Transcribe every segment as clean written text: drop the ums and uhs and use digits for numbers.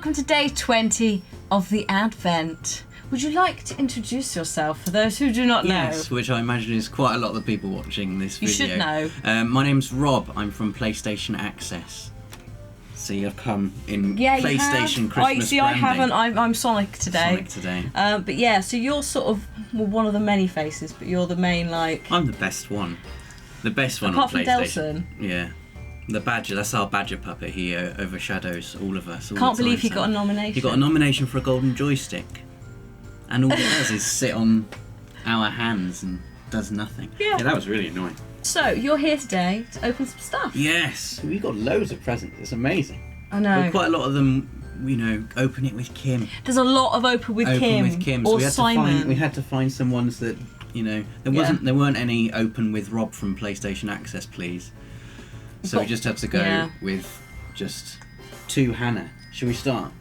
welcome to day 20 of the Advent. Would you like to introduce yourself for those who do not know? Yes, which I imagine is quite a lot of the people watching this video. You should know. My name's Rob. I'm from PlayStation Access. See, I've come in PlayStation Christmas branding. I haven't. I'm Sonic today. But yeah, so you're sort of one of the many faces, but you're the main, like... I'm the best one. The best one apart on PlayStation. Delsin. Yeah. The Badger, that's our Badger puppet. He overshadows all of us. Can't believe he got a nomination. He got a nomination for a golden joystick. And all he does is sit on our hands and does nothing. Yeah, that was really annoying. So, you're here today to open some stuff. Yes, we got loads of presents. It's amazing. I know. But quite a lot of them, you know, open it with Kim. There's a lot of open with Kim. Or Simon. We had to find some ones that, you know, there weren't any open with Rob from PlayStation Access, please. So we just had to go with just 2 Hannah. Shall we start?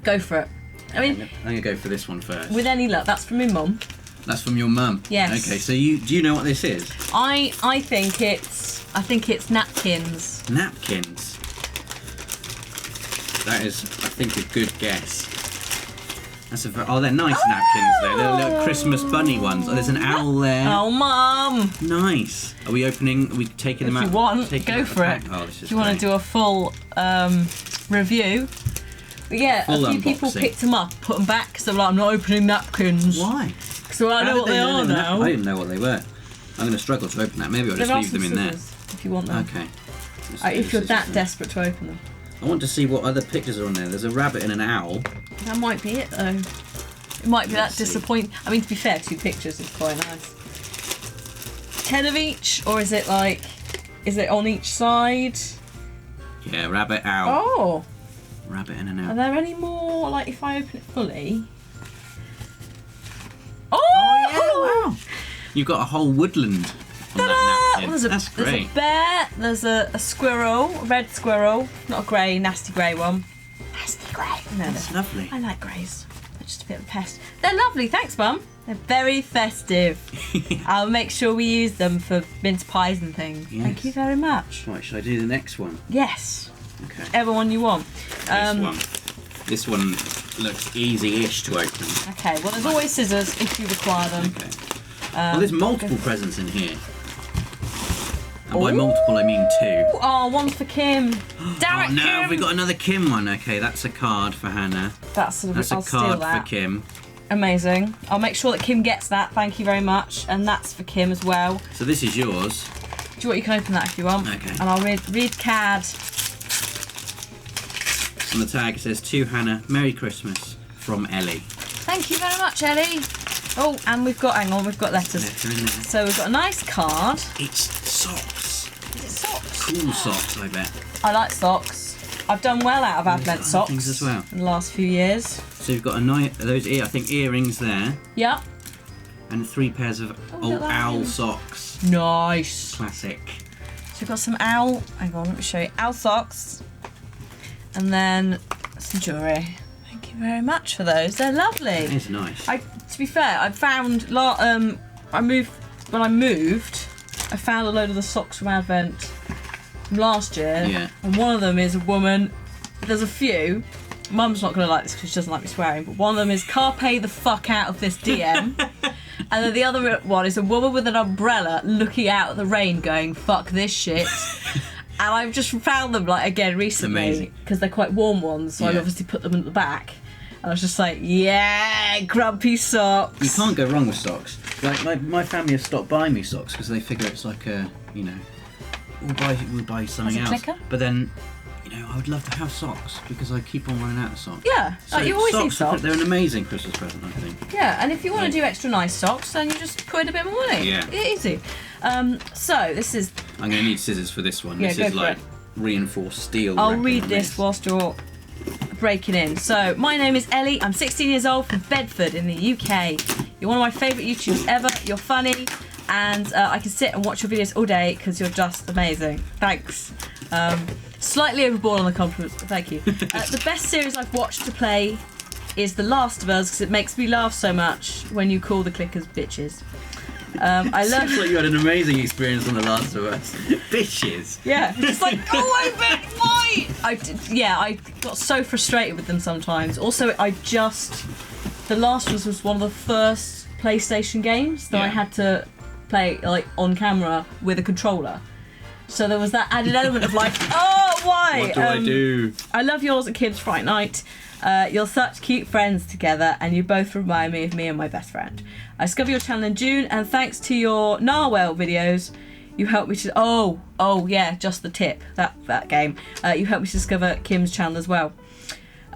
Go for it. I mean, I'm gonna go for this one first. With any luck, that's from my mum. That's from your mum. Yes. Okay, so do you know what this is? I think it's napkins. Napkins. That is, I think, a good guess. They're nice napkins though. They're little Christmas bunny ones. Oh, there's an owl there. Oh, Mum. Nice. Are we taking them out? If you want, go for it. Oh, this is if you want to do a full review. But yeah, a few people picked them up, put them back, because they're like, I'm not opening napkins. Why? So I know what they are now. I didn't know what they were. I'm going to struggle to open that. Maybe I'll just leave them in there. If you want them. Okay. If you're that desperate to open them. I want to see what other pictures are on there. There's a rabbit and an owl. That might be it though. It might be that disappointing. I mean, to be fair, 2 pictures is quite nice. 10 of each, or is it on each side? Yeah, rabbit, owl. Oh. Rabbit and an owl. Are there any more, like, if I open it fully? Oh yeah, wow. You've got a whole woodland on that napkin. That's great. There's a bear, there's a squirrel, a red squirrel, not a grey, nasty grey one. Nasty grey. No, that's lovely. I like greys. They're just a bit of a pest. They're lovely, thanks Mum. They're very festive. I'll make sure we use them for mince pies and things. Yes. Thank you very much. Right, shall I do the next one? Yes. Okay. Whichever one you want. This one looks easy-ish to open. Okay, well there's always scissors if you require them. Okay. Well, there's multiple presents in here. And by multiple, I mean 2. Oh, one's for Kim. Damn it, no, Kim! we got another Kim one. Okay, that's a card for Hannah. That's a card for Kim. Amazing. I'll make sure that Kim gets that. Thank you very much. And that's for Kim as well. So this is yours. Do you want? You can open that if you want. Okay. And I'll read card. On the tag it says, to Hannah, Merry Christmas from Ellie. Thank you very much, Ellie. Oh, and we've got letters. Letter in there. So we've got a nice card. It's socks. Is it socks? Cool socks, I bet. I like socks. I've done well out of Advent socks things as well in the last few years. So you've got those earrings there. Yep. And 3 pairs of old owl socks. Nice. Classic. So we've got some owl. Hang on, let me show you. Owl socks. And then some jewellery. Thank you very much for those. They're lovely. That is nice. To be fair, I found when I moved, I found a load of the socks from Advent from last year. Yeah. And one of them is a woman. There's a few. Mum's not going to like this because she doesn't like me swearing. But one of them is carpe the fuck out of this DM. And then the other one is a woman with an umbrella looking out at the rain going, fuck this shit. And I've just found them, like, again recently, because they're quite warm ones, so I obviously put them at the back. And I was just like, yeah, grumpy socks. You can't go wrong with socks. Like, my family have stopped buying me socks because they figure it's like a, you know, we'll buy something else. Clicker? But then, you know, I would love to have socks because I keep on running out of socks. Yeah, so like you always need socks. They're an amazing Christmas present, I think. Yeah, and if you want to do extra nice socks, then you just put in a bit more money. Yeah. Easy. So this is... I'm going to need scissors for this one. Yeah, this is like reinforced steel. I'll read this whilst you're breaking in. So, my name is Ellie. I'm 16 years old from Bedford in the UK. You're one of my favourite YouTubers ever. You're funny. And I can sit and watch your videos all day because you're just amazing. Thanks. Slightly overboard on the compliments, but thank you. The best series I've watched to play is The Last of Us because it makes me laugh so much when you call the clickers bitches. I learned. Sounds like you had an amazing experience on The Last of Us. Bitches. Yeah, it's like, go away, bitch, why? I got so frustrated with them sometimes. Also, The Last of Us was one of the first PlayStation games that I had to play like on camera with a controller. So there was that added element of like, oh, why? What do I do? I love yours at Kim's Fright Night. You're such cute friends together, and you both remind me of me and my best friend. I discovered your channel in June, and thanks to your Narwhal videos, you helped me to... Oh, yeah, just the tip, that game. You helped me to discover Kim's channel as well.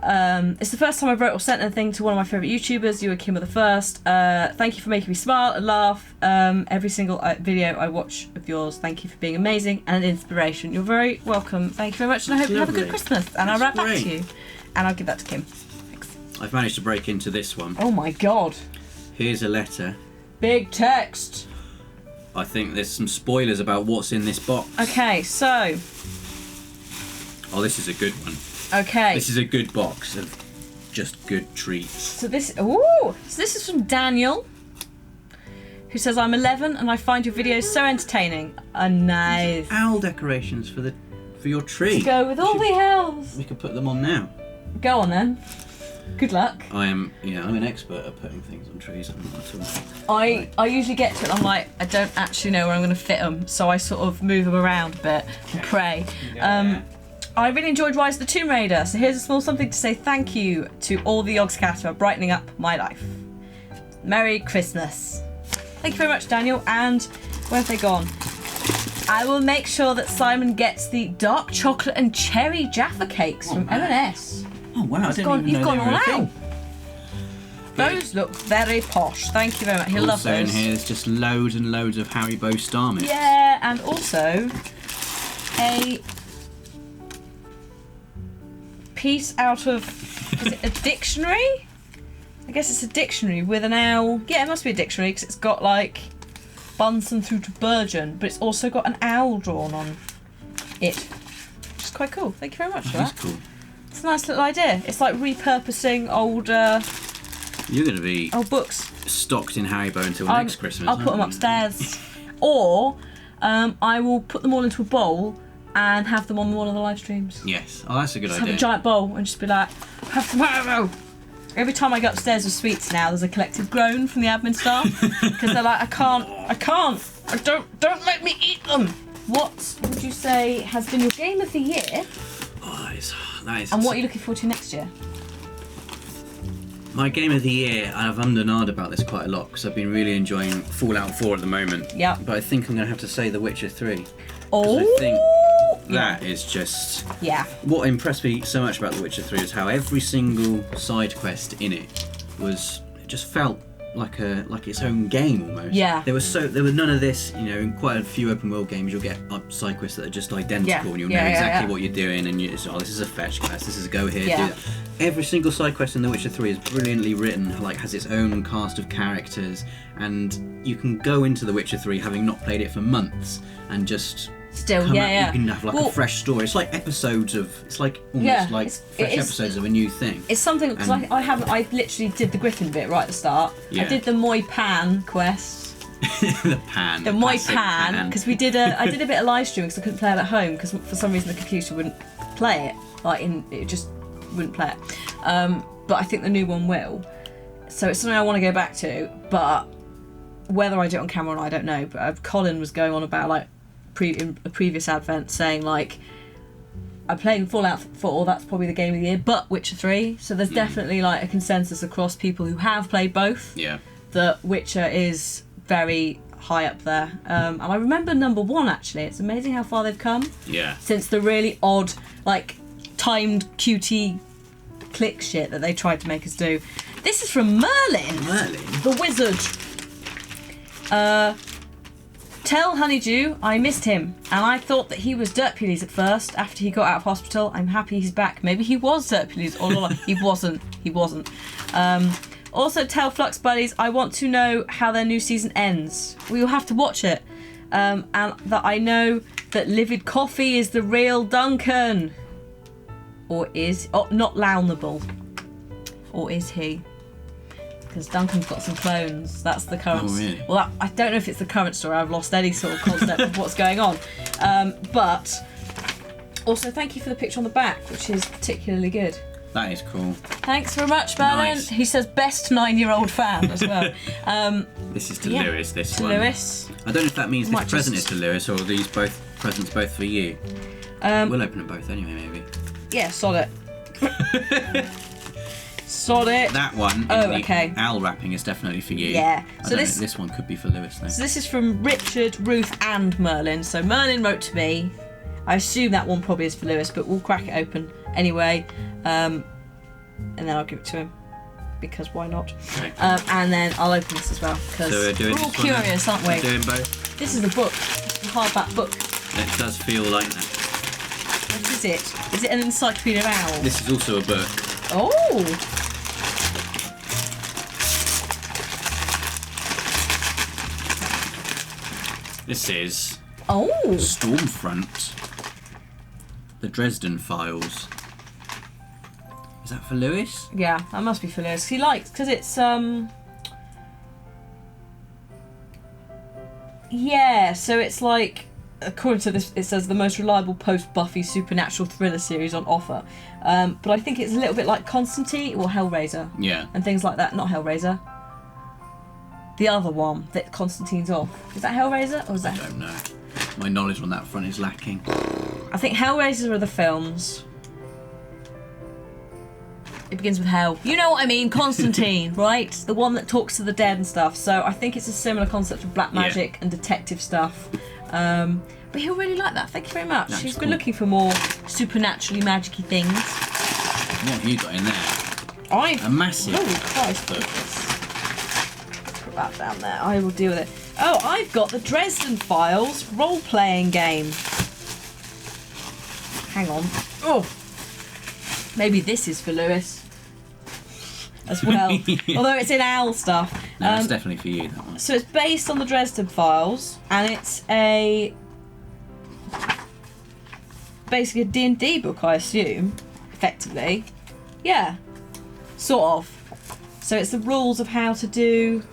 It's the first time I wrote or sent anything to one of my favourite YouTubers. You and Kim are the first. Thank you for making me smile and laugh. Every single video I watch of yours. Thank you for being amazing and an inspiration. You're very welcome. Thank you very much, and I hope you have a good Christmas. And I'll write back to you. And I'll give that to Kim. Thanks. I've managed to break into this one. Oh my god. Here's a letter. Big text. I think there's some spoilers about what's in this box. Okay, so... Oh, this is a good one. Okay. This is a good box of just good treats. So this is from Daniel, who says, I'm 11 and I find your videos so entertaining. Nice. Owl decorations for your tree. To go with all the owls. We could put them on now. Go on then. Good luck. I'm an expert at putting things on trees. I'm not at all. I usually get to it and I'm like, I don't actually know where I'm going to fit them, so I sort of move them around a bit and pray. I really enjoyed Rise of the Tomb Raider, so here's a small something to say thank you to all the Yogscast for brightening up my life. Merry Christmas. Thank you very much, Daniel, and where have they gone? I will make sure that Simon gets the dark chocolate and cherry Jaffa cakes from M&S. Oh wow, I didn't even know they were a thing. Those look very posh. Thank you very much. He'll love those. Also in here there's just loads and loads of Haribo Star Mix. Yeah, and also a piece out of, is it a dictionary? I guess it's a dictionary with an owl. Yeah, it must be a dictionary because it's got like Bunsen through to Burgeon, but it's also got an owl drawn on it, which is quite cool. Thank you very much for that. That's cool. It's a nice little idea. It's like repurposing old You're going to be old books. Stocked in Haribo until next Christmas. I'll put them upstairs. Or I will put them all into a bowl and have them on one of the live streams. Yes. Oh, that's a good idea. Have a giant bowl and just be like, have some Haribo. Every time I go upstairs with sweets now, there's a collective groan from the admin staff because they're like, don't make me eat them. What would you say has been your game of the year? Oh, that is. And what are you looking forward to next year? My game of the year, I've ummed about this quite a lot because I've been really enjoying Fallout 4 at the moment. Yeah. But I think I'm going to have to say The Witcher 3. Oh. I think that is just... Yeah. What impressed me so much about The Witcher 3 is how every single side quest in it just felt like its own game almost. Yeah. There was none of this, in quite a few open world games you'll get side quests that are just identical and you'll know exactly what you're doing and this is a fetch quest, this is a go here, do that. Every single side quest in The Witcher 3 is brilliantly written, has its own cast of characters, and you can go into The Witcher 3 having not played it for months and just still you can have a fresh story. It's like episodes of fresh episodes of a new thing. It's something because I literally did the Griffin bit right at the start. Yeah. I did the Moi Pan quest. The Moi Pan because I did a bit of live streaming because I couldn't play it at home because for some reason the computer wouldn't play it. It just wouldn't play it. But I think the new one will. So it's something I want to go back to. But whether I do it on camera or not, I don't know. But Colin was going on about in a previous advent saying I'm playing Fallout 4, that's probably the game of the year, but Witcher 3, so there's definitely a consensus across people who have played both that Witcher is very high up there, and I remember number 1 actually. It's amazing how far they've come since the really odd timed QT click shit that they tried to make us do. This is from Merlin the Wizard. Tell Honeydew I missed him, and I thought that he was Dirtpules at first. After he got out of hospital, I'm happy he's back. Maybe he was Dirtpules all along. He wasn't. Also tell Flux Buddies I want to know how their new season ends. We will have to watch it. And that I know that Livid Coffee is the real Duncan. Or is... Oh, not Lownable. Or is he? Because Duncan's got some clones. That's the current... Oh, really? Well, I don't know if it's the current story. I've lost any sort of concept of what's going on. But Also, thank you for the picture on the back, which is particularly good. That is cool. Thanks very much, Merlin. Nice. He says best 9-year-old fan as well. This is to Lewis, this to one. Lewis. I don't know if that means Might this present just- is to Lewis or are these both presents both for you. We'll open them both anyway, maybe. Yeah, sod it. Sod it. That one, okay. owl wrapping, is definitely for you. Yeah. I don't know, this one could be for Lewis though. So this is from Richard, Ruth, and Merlin. So Merlin wrote to me. I assume that one probably is for Lewis, but we'll crack it open anyway, and then I'll give it to him because why not? Okay. And then I'll open this as well because So we're all curious, aren't we? We're doing both. This is the book, the hardback book. It does feel like that. What is it? Is it an encyclopedia of owls? This is also a book. Oh. This is Oh. Stormfront. The Dresden Files. Is that for Lewis? Yeah, that must be for Lewis. He likes because it's yeah. So it's like, according to this, it says the most reliable post-Buffy supernatural thriller series on offer. But I think it's a little bit like Constantine or Hellraiser. Yeah. And things like that. Not Hellraiser. The other one that Constantine's off. Is that Hellraiser or is that? I don't know. My knowledge on that front is lacking. I think Hellraiser are the films. It begins with hell. You know what I mean, Constantine, right? The one that talks to the dead and stuff. So I think it's a similar concept of black magic and detective stuff. But he'll really like that. Thank you very much. He's been looking for more supernaturally magicy things. What have you got in there? A massive Holy Christ. book. Put that down there. I will deal with it. Oh, I've got the Dresden Files role-playing game. Hang on. Oh. Maybe this is for Lewis as well. Although it's in owl stuff. No, it's definitely for you, that one. So it's based on the Dresden Files, and it's basically a D&D book, I assume, effectively. Yeah, sort of. So it's the rules of how to do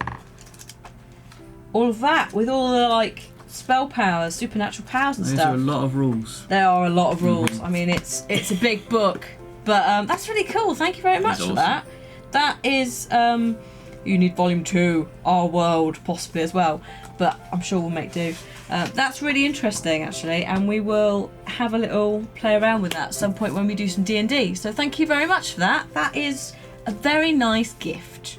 all of that with all the like spell powers, supernatural powers and Those stuff. are a lot of rules. There are a lot of rules. I mean, it's a big book, but that's really cool. Thank you very much for awesome. that. That is you need volume 2, Our World, possibly as well, but I'm sure we'll make do. That's really interesting actually, and we will have a little play around with that at some point when we do some D&D. So thank you very much for that. That is a very nice gift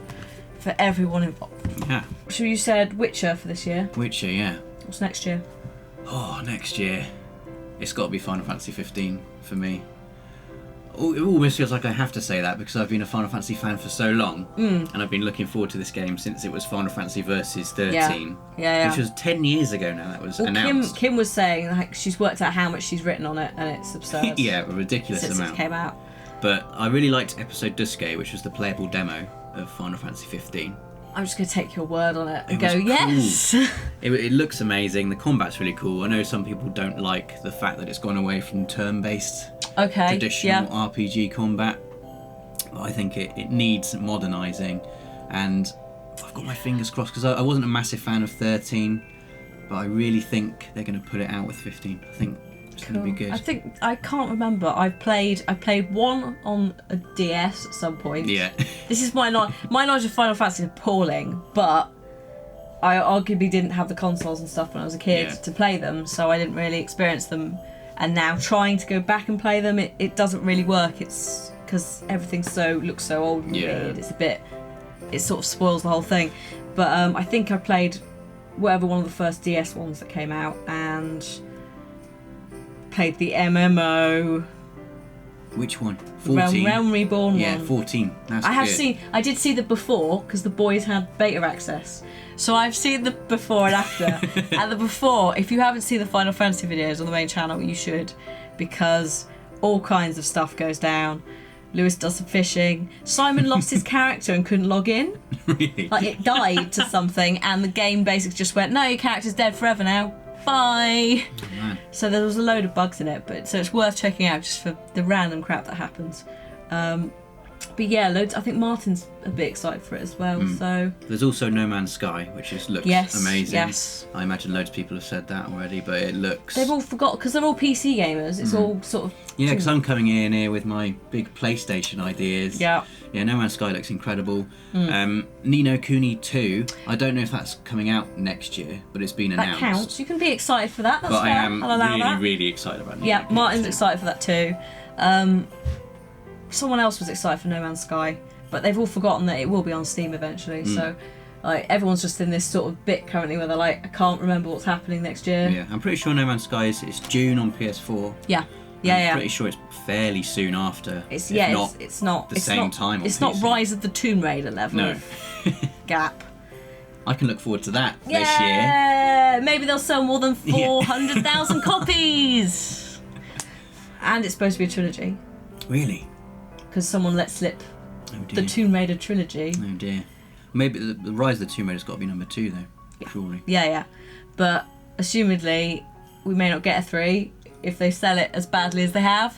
for everyone involved. Yeah. So you said Witcher for this year. Witcher, yeah. What's next year? Oh, next year. It's got to be Final Fantasy 15 for me. Oh, it almost feels like I have to say that because I've been a Final Fantasy fan for so long, and I've been looking forward to this game since it was Final Fantasy Versus 13, Yeah. which was 10 years ago now. That was announced. Kim was saying like she's worked out how much she's written on it, and it's absurd. Yeah, a ridiculous since amount. it came out. But I really liked Episode Duske, which was the playable demo of Final Fantasy 15. I'm just going to take your word on it and It go, was yes! cool. It looks amazing. The combat's really cool. I know some people don't like the fact that it's gone away from turn-based traditional RPG combat. But I think it needs modernising. And I've got my fingers crossed because I wasn't a massive fan of 13. But I really think they're going to put it out with 15. I think it's going to be good. I can't remember. I played one on a DS at some point. Yeah. This is my knowledge of Final Fantasy is appalling, but I arguably didn't have the consoles and stuff when I was a kid to play them, so I didn't really experience them. And now trying to go back and play them, it doesn't really work. It's because everything looks so old and weird. It sort of spoils the whole thing. But I think I played whatever one of the first DS ones that came out and played the MMO. Which one? 14? Realm Reborn one. Yeah, 14. That's good. I did see the before because the boys had beta access. So I've seen the before and after. And the before, if you haven't seen the Final Fantasy videos on the main channel, you should, because all kinds of stuff goes down. Lewis does some fishing. Simon lost his character and couldn't log in. Really? Like it died to something, and the game basically just went, "No, your character's dead forever now. Bye." Oh, man. So there was a load of bugs in it, but so it's worth checking out just for the random crap that happens. But yeah, loads. I think Martin's a bit excited for it as well. So there's also No Man's Sky, which looks amazing. Yes. I imagine loads of people have said that already, but it looks. They've all forgot because they're all PC gamers. It's all sort of. Yeah, because I'm coming in here with my big PlayStation ideas. Yeah. Yeah, No Man's Sky looks incredible. Ni no Kuni 2. I don't know if that's coming out next year, but it's been announced. That counts. You can be excited for that. That's but fair. I am I'll allow really, that. really excited about. Yeah, Martin's excited for that too. Someone else was excited for No Man's Sky, but they've all forgotten that it will be on Steam eventually. So, like, everyone's just in this sort of bit currently where they're like, I can't remember what's happening next year. Yeah, I'm pretty sure No Man's Sky it's June on PS4. Yeah. I'm pretty sure it's fairly soon after. It's not the same time on It's PC. not Rise of the Tomb Raider level. No. of gap. I can look forward to that this year. Yeah, maybe they'll sell more than 400,000 copies. And it's supposed to be a trilogy. Really? Because someone let slip the Tomb Raider trilogy. Oh dear. Maybe the Rise of the Tomb Raider's got to be number 2 though. Surely. Yeah. But assumedly, we may not get a 3 if they sell it as badly as they have.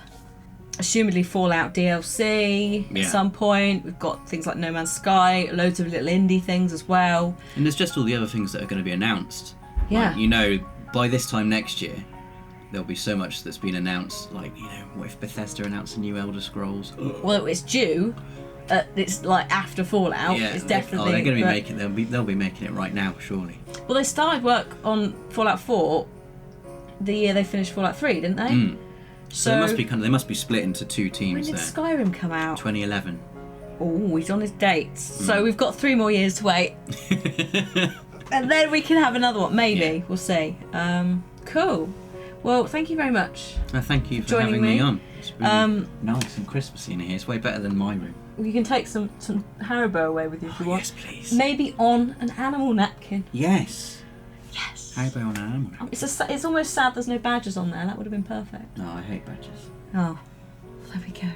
Assumedly, Fallout DLC at some point. We've got things like No Man's Sky, loads of little indie things as well. And there's just all the other things that are going to be announced. Yeah. Like, by this time next year, there'll be so much that's been announced. Like, what if Bethesda announced a new Elder Scrolls? Well, it's due. It's like after Fallout. Yeah, it's definitely. they're going to be making. They'll be making it right now, surely. Well, they started work on Fallout 4 the year they finished Fallout 3, didn't they? So they must be split into 2 teams. When did Skyrim come out? 2011. Oh, he's on his dates. So we've got 3 more years to wait. And then we can have another one. Maybe. Yeah. We'll see. Cool. Well, thank you very much. Thank you for having me on. It's been nice and Christmassy in here. It's way better than my room. You can take some Haribo away with you if you want. Yes, please. Maybe on an animal napkin. Yes. Yes. Haribo on an animal napkin. It's almost sad there's no badges on there. That would have been perfect. No, I hate badges. Oh, there we go.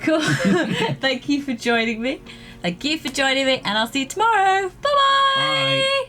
Cool. Thank you for joining me. And I'll see you tomorrow. Bye-bye. Bye.